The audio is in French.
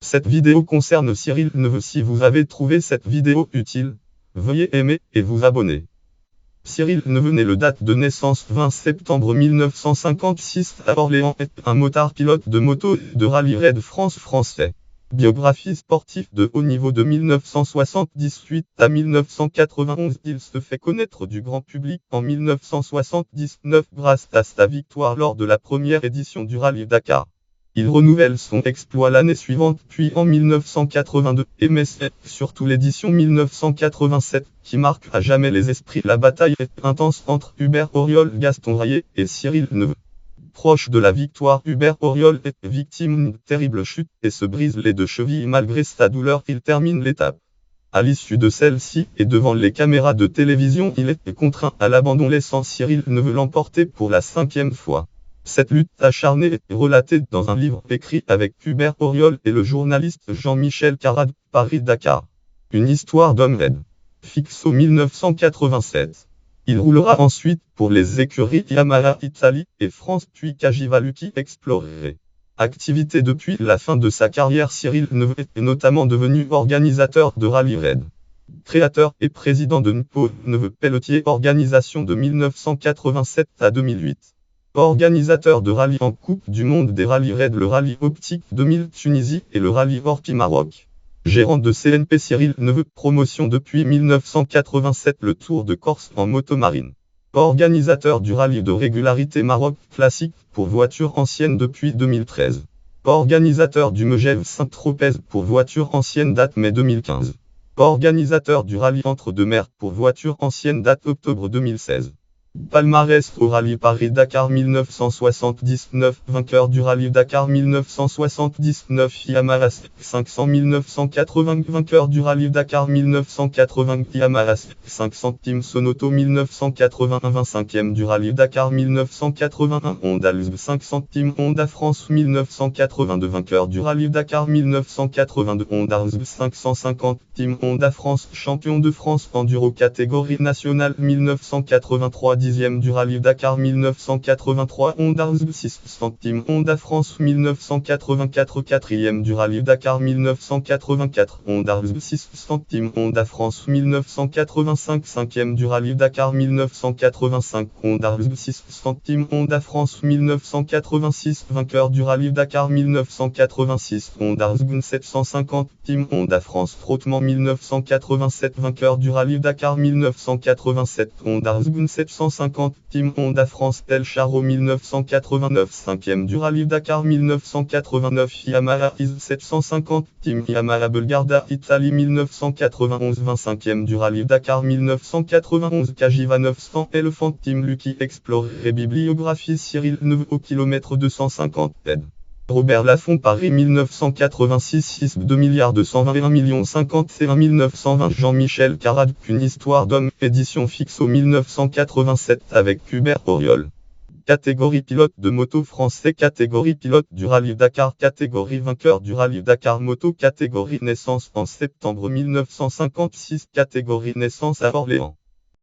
Cette vidéo concerne Cyril Neveu. Si vous avez trouvé cette vidéo utile, veuillez aimer et vous abonner. Cyril Neveu né le date de naissance 20 septembre 1956 à Orléans est un motard pilote de moto de rallye Raid France français. Biographie sportive de haut niveau de 1978 à 1991. Il se fait connaître du grand public en 1979 grâce à sa victoire lors de la première édition du rallye Dakar. Il renouvelle son exploit l'année suivante puis en 1982, mais c'est surtout l'édition 1987 qui marque à jamais les esprits. La bataille est intense entre Hubert Auriol, Gaston Rayet et Cyril Neveu. Proche de la victoire, Hubert Auriol est victime d'une terrible chute et se brise les deux chevilles. Malgré sa douleur, il termine l'étape. À l'issue de celle-ci et devant les caméras de télévision, il est contraint à l'abandon, laissant Cyril Neveu l'emporter pour la 5e fois. Cette lutte acharnée est relatée dans un livre écrit avec Hubert Auriol et le journaliste Jean-Michel Carrade, Paris-Dakar. Une histoire d'homme raide. Fixo 1987. Il roulera ensuite pour les écuries Yamaha Italie et France puis Cagivaluki Explorer. Activité depuis la fin de sa carrière, Cyril Neveu est notamment devenu organisateur de rallye raid. Créateur et président de Npo Neveu Pelletier Organisation de 1987 à 2008. Organisateur de rallye en Coupe du Monde des rallyes raid, le rallye Optique 2000 Tunisie et le rallye Orpi Maroc. Gérant de CNP, Cyril Neveu promotion depuis 1987 le Tour de Corse en motomarine. Organisateur du rallye de régularité Maroc classique pour voitures anciennes depuis 2013. Organisateur du Megève Saint-Tropez pour voitures anciennes date mai 2015. Organisateur du rallye Entre-deux-Mers pour voitures anciennes date octobre 2016. Palmarès au rallye Paris-Dakar 1979, vainqueur du rallye Dakar 1979 Yamaha 500 1980, vainqueur du rallye Dakar 1980 Yamaha 500 Team Sonoto 1981, 25e du rallye Dakar 1981 Honda 500 Team Honda France 1982, vainqueur du rallye Dakar 1982 Honda 550 Team Honda France, champion de France enduro catégorie nationale 1983, 10e du rallye Dakar 1983 Honda 600 Team Honda France 1984, 4e du rallye Dakar 1984 Honda 600 Team Honda France 1985, 5e du rallye Dakar 1985 Honda 600 Team Honda France 1986, vainqueur du rallye Dakar 1986 Honda 750 Team Honda France frottement 1987, vainqueur du rallye Dakar 1987 Honda 750 Team Honda France El Charo 1989, 5e du rallye Dakar 1989 Yamaha IS 750 Team Yamaha Bulgarda Italie 1991, 25e du rallye Dakar 1991 Cagiva 900 Elephant Team Lucky Explorer. Bibliographie Cyril Neveu au kilomètre 250 PED. Robert Laffont Paris 1986 6 2,221 51 920 Jean-Michel Carrade Une histoire d'homme, édition Fixo 1987 avec Hubert Auriol. Catégorie pilote de moto français, catégorie pilote du rallye Dakar, catégorie vainqueur du rallye Dakar moto, catégorie naissance en septembre 1956, catégorie naissance à Orléans.